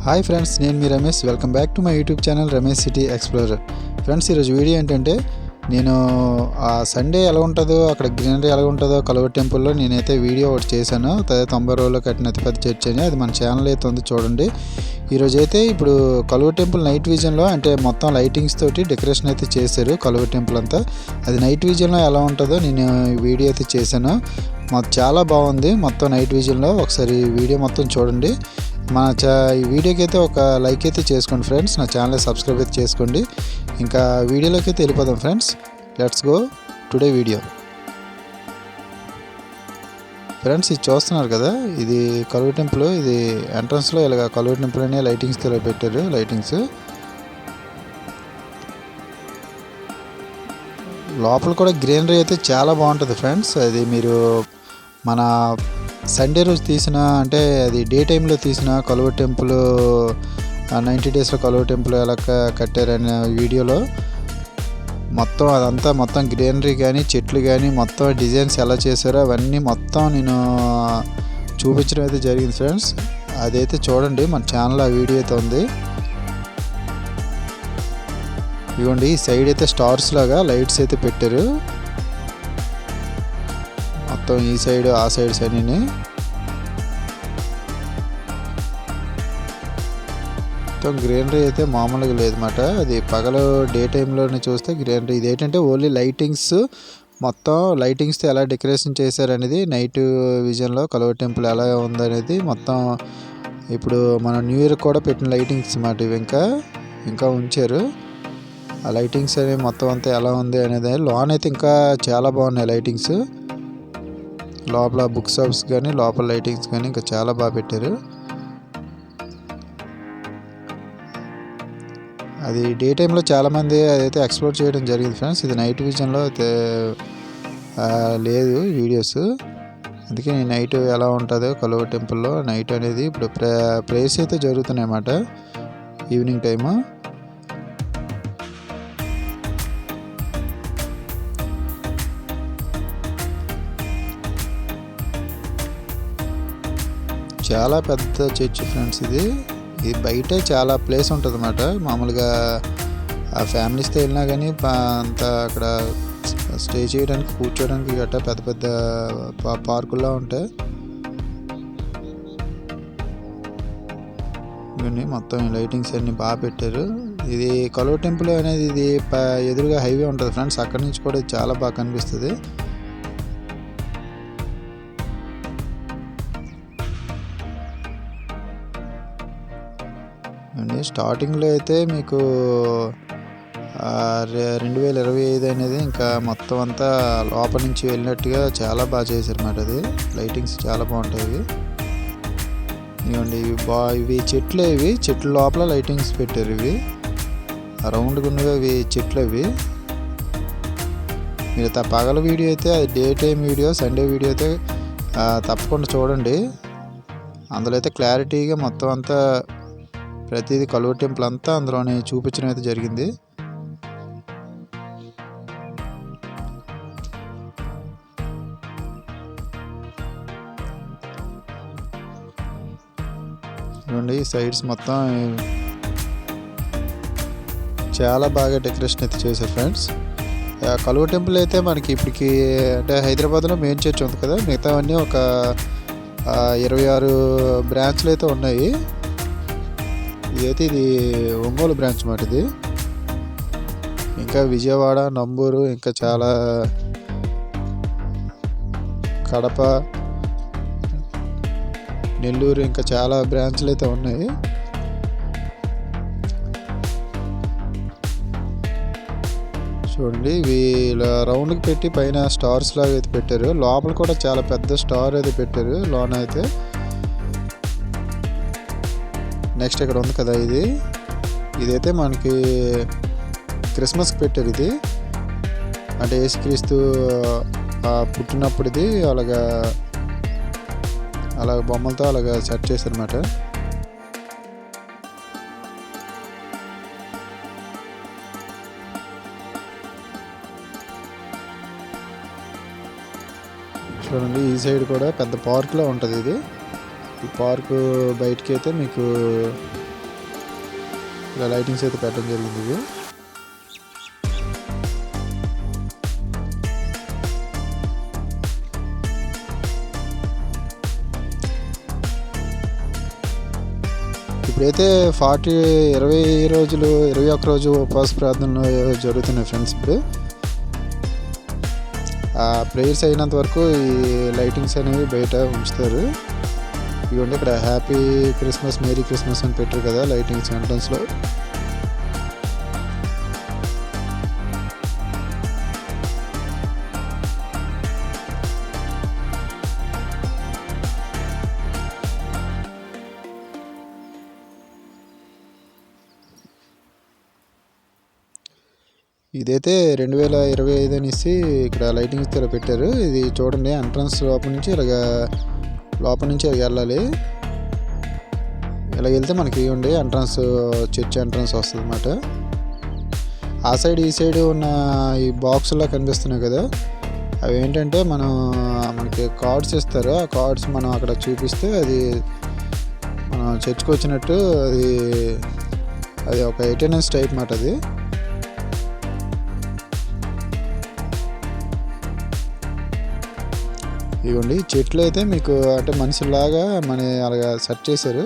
Hi friends, నేను మీ Ramesh. Welcome back to my YouTube channel Ramesh city explorer. Friends, ఈరోజు video ఏంటంటే నేను ఆ సండే ఎలా ఉంటుందో అక్కడ గ్రీనరీ ఎలా ఉంటుందో కలువ టెంపుల్లో నేనైతే వీడియో ఒకటి చేశాను. 90 రోజుల్లో కట్టిన అతిపెద్ద చర్చ్ అని, అది మన ఛానల్ అయితే ఉంది, చూడండి. ఈరోజు అయితే ఇప్పుడు కలువ టెంపుల్ నైట్ విజన్లో అంటే మొత్తం లైటింగ్స్ తోటి డెకరేషన్ అయితే చేశారు కలువ టెంపుల్ అంతా. అది నైట్ విజన్లో ఎలా ఉంటుందో నేను ఈ వీడియో అయితే చేశాను. మాకు చాలా బాగుంది మొత్తం నైట్ విజన్లో. ఒకసారి వీడియో మొత్తం చూడండి. ఈ వీడియోకి అయితే ఒక లైక్ అయితే చేసుకోండి ఫ్రెండ్స్. నా ఛానల్ సబ్స్క్రైబ్ అయితే చేసుకోండి. ఇంకా వీడియోలోకి అయితే వెళ్ళిపోదాం friends. Let's go today video. Friends, ఇది చూస్తున్నారు కదా, ఇది కలువ టెంపుల్. ఇది ఎంట్రన్స్లో ఇలాగ కలువ టెంపుల్ అనే లైటింగ్స్తో పెట్టారు. లైటింగ్స్ లోపల కూడా గ్రీనరీ అయితే చాలా బాగుంటుంది ఫ్రెండ్స్. అది మీరు మన సండే రోజు తీసిన, అంటే అది డే టైంలో తీసిన కలువ టెంపుల్ 90 డేస్లో కలువ టెంపుల్ ఎలా కట్టారనే వీడియోలో మొత్తం అదంతా మొత్తం గ్రీనరీ కానీ చెట్లు కానీ మొత్తం డిజైన్స్ ఎలా చేశారో అవన్నీ మొత్తం నేను చూపించడం అయితే జరిగింది ఫ్రెండ్స్. అదైతే చూడండి, మన ఛానల్లో ఆ వీడియో అయితే ఉంది. ఇదిగోండి, ఈ సైడ్ అయితే స్టార్స్ లాగా లైట్స్ అయితే పెట్టారు. మొత్తం ఈ సైడ్ ఆ సైడ్స్ అన్నీ మొత్తం గ్రీనరీ అయితే మామూలుగా లేదన్నమాట. అది పగలు డే టైంలోనే చూస్తే గ్రీనరీ. ఇది ఏంటంటే ఓన్లీ లైటింగ్స్, మొత్తం లైటింగ్స్తో ఎలా డెకరేషన్ చేశారనేది నైట్ విజన్లో కలువ టెంపుల్ ఎలా ఉందనేది మొత్తం. ఇప్పుడు మన న్యూ ఇయర్ కూడా పెట్టిన లైటింగ్స్ అన్నమాట ఇవి. ఇంకా ఉంచారు ఆ లైటింగ్స్ అనేవి. మొత్తం అంతా ఎలా ఉంది అనేది లోన్ అయితే ఇంకా చాలా బాగున్నాయి లైటింగ్స్. లోపల బుక్ షాప్స్ కానీ లోపల లైటింగ్స్ కానీ ఇంకా చాలా బాగా పెట్టారు. అది డే టైంలో చాలామంది అదైతే ఎక్స్ప్లోర్ చేయడం జరిగింది ఫ్రెండ్స్. ఇది నైట్ విజన్లో అయితే లేదు వీడియోస్. అందుకే నేను నైట్ ఎలా ఉంటుందో కలువ టెంపుల్లో నైట్ అనేది ఇప్పుడు ప్రేయర్స్ అయితే జరుగుతున్నాయి అన్నమాట ఈవినింగ్ టైము. చాలా పెద్ద చర్చ్ ఫ్రెండ్స్. ఇది బయటే చాలా ప్లేస్ ఉంటుంది అన్నమాట. మామూలుగా ఆ ఫ్యామిలీస్తో వెళ్ళినా కానీ అంతా అక్కడ స్టే చేయడానికి కూర్చోడానికి గట్టా పెద్ద పెద్ద పార్కుల్లో ఉంటాయి. ఇవన్నీ మొత్తం లైటింగ్స్ అన్నీ బాగా పెట్టారు. ఇది కలువ టెంపుల్ అనేది ఇది ఎదురుగా హైవే ఉంటుంది ఫ్రెండ్స్. అక్కడి నుంచి కూడా చాలా బాగా కనిపిస్తుంది. స్టార్టింగ్లో అయితే మీకు 2025 అనేది ఇంకా మొత్తం అంతా లోపల నుంచి వెళ్ళినట్టుగా చాలా బాగా చేశారు అన్నమాట. అది లైటింగ్స్ చాలా బాగుంటాయి. ఇవ్వండి, ఇవి చెట్లు. ఇవి చెట్ల లోపల లైటింగ్స్ పెట్టారు. ఇవి రౌండ్గా ఉన్నవి, ఇవి చెట్లు. అవి మీరు పగల వీడియో అయితే అది day time video, Sunday video అయితే తప్పకుండా చూడండి. అందులో అయితే క్లారిటీగా మొత్తం అంతా ప్రతిదీ కలువ టెంపుల్ అంతా అందులోనే చూపించడం అయితే జరిగింది. చూడండి, సైడ్స్ మొత్తం చాలా బాగా డెకరేషన్ అయితే చేశారు ఫ్రెండ్స్. కలువ టెంపుల్ అయితే మనకి ఇప్పటికి అంటే హైదరాబాద్లో మెయిన్ చర్చ్ ఉంది కదా, మిగతావన్నీ ఒక 26 బ్రాంచ్లు అయితే ఉన్నాయి. ఇది ఒంగోలు బ్రాంచ్ అన్నమాట. ఇది ఇంకా విజయవాడ, నంబూరు, ఇంకా చాలా కడప, నెల్లూరు, ఇంకా చాలా బ్రాంచ్లు అయితే ఉన్నాయి. చూడండి, ఇవి రౌండ్కి పెట్టి పైన స్టార్స్ లాగా అయితే పెట్టారు. లోపల కూడా చాలా పెద్ద స్టార్ అయితే పెట్టారు లోన అయితే. నెక్స్ట్ ఇక్కడ ఉంది కదా, ఇదైతే మనకి క్రిస్మస్కి పెట్టారు. ఇది అంటే యేసుక్రీస్తు పుట్టినప్పుడు ఇది అలాగా బొమ్మలతో అలాగా సెట్ చేశారన్నమాట. చూడండి, ఈ సైడ్ కూడా పెద్ద పార్క్లో ఉంటుంది. ఇది ఈ పార్కు బయటికి అయితే మీకు ఇలా లైటింగ్స్ అయితే పెట్టడం జరిగింది ఇవి. ఇప్పుడైతే 21 రోజులు 21 రోజు ఉపవాస ప్రార్థనలు జరుగుతున్నాయి ఫ్రెండ్స్. ఇప్పుడు ఆ ప్రేయర్స్ అయినంత వరకు ఈ లైటింగ్స్ అనేవి బయట ఉంచుతారు. ఇవ్వండి ఇక్కడ హ్యాపీ క్రిస్మస్, మేరీ క్రిస్మస్ అని పెట్టారు కదా లైటింగ్స్ ఎంట్రన్స్లో. ఇదైతే 2025 అనేసి ఇక్కడ లైటింగ్స్ ఇలా పెట్టారు. ఇది చూడండి ఎంట్రన్స్ లోపల నుంచి వెళ్ళాలి. ఇలా వెళ్తే మనకి ఇవ్వండి ఎంట్రన్స్, చర్చ్ ఎంట్రన్స్ వస్తుంది అన్నమాట. ఆ సైడ్ ఈ సైడ్ ఉన్న ఈ బాక్స్లో కనిపిస్తున్నాయి కదా, అవి ఏంటంటే మనకి కార్డ్స్ ఇస్తారు. ఆ కార్డ్స్ మనం అక్కడ చూపిస్తే అది మనం చర్చ్కి వచ్చినట్టు అది ఒక అటెండెన్స్ టైప్ అన్నమాట. అది ఇవ్వండి చెట్లు అయితే మీకు అంటే మనుషుల్లాగా అలాగా సెట్ చేశారు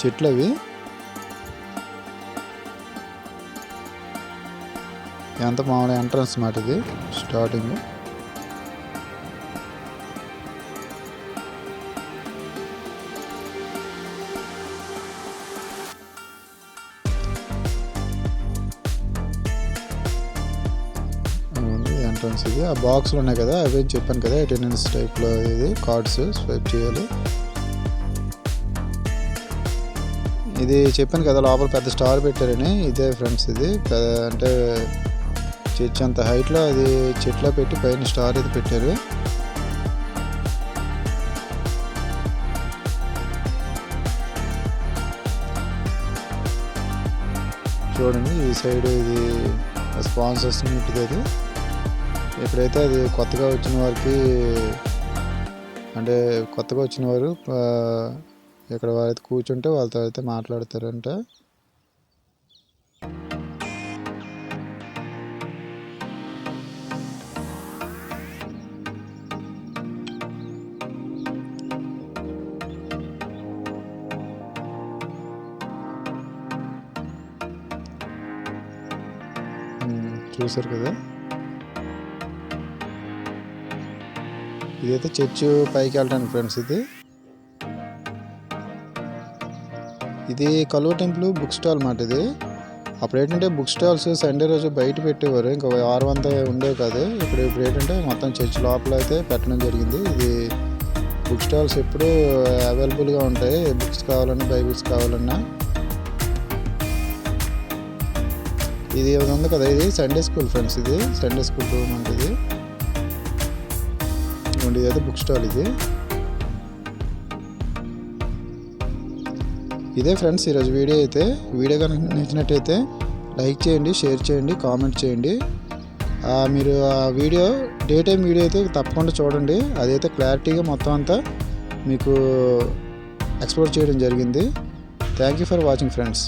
చెట్లు. అవి ఎంత మామూలు ఎంట్రన్స్ మాట ఇది స్టార్టింగ్. ఎంట్రన్స్ ఇది. ఆ బాక్స్లు ఉన్నాయి కదా, అవి చెప్పాను కదా అటెండెన్స్ టైప్లో ఇది కార్డ్స్ స్వైప్ చేయాలి. ఇది చెప్పాను కదా లోపల పెద్ద స్టార్ పెట్టారని. ఇదే ఫ్రెండ్స్ ఇది అంటే చర్చ్ అంత హైట్లో అది చెట్లో పెట్టి పైన స్టార్ ఇది పెట్టారు. చూడండి ఈ సైడ్ ఇది స్పాన్సర్స్ నీట్ది. అది ఎప్పుడైతే అది కొత్తగా వచ్చిన వారికి అంటే కొత్తగా వచ్చిన వారు ఇక్కడ వారైతే కూర్చుంటే వాళ్ళతో అయితే మాట్లాడతారంట. చూసారు కదా, ఇదైతే చర్చ్ పైకి వెళ్ళడానికి ఫ్రెండ్స్. ఇది కలువ టెంపుల్ బుక్ స్టాల్ మాట. ఇది అప్పుడు ఏంటంటే బుక్ స్టాల్స్ సండే రోజు బయట పెట్టేవారు, ఇంకా వారం అంతా ఉండేవి కాదు. ఇప్పుడు ఏంటంటే మొత్తం చర్చ్ లోపల అయితే పెట్టడం జరిగింది. ఇది బుక్ స్టాల్స్ ఎప్పుడూ అవైలబుల్గా ఉంటాయి, బుక్స్ కావాలన్నా బైబిల్స్ కావాలన్నా. ఇది ఉంది కదా, ఇది సండే స్కూల్ ఫ్రెండ్స్. ఇది సండే స్కూల్ రూమ్ ఉంటుంది. ఇదైతే బుక్ స్టాల్. ఇదే ఫ్రెండ్స్ ఈరోజు వీడియో అయితే. వీడియో కనుక నచ్చినట్టయితే లైక్ చేయండి, షేర్ చేయండి, కామెంట్ చేయండి. మీరు ఆ వీడియో డే టైం వీడియో అయితే తప్పకుండా చూడండి. అదైతే క్లారిటీగా మొత్తం అంతా మీకు ఎక్స్ప్లోర్ చేయడం జరిగింది. Thank you for watching friends.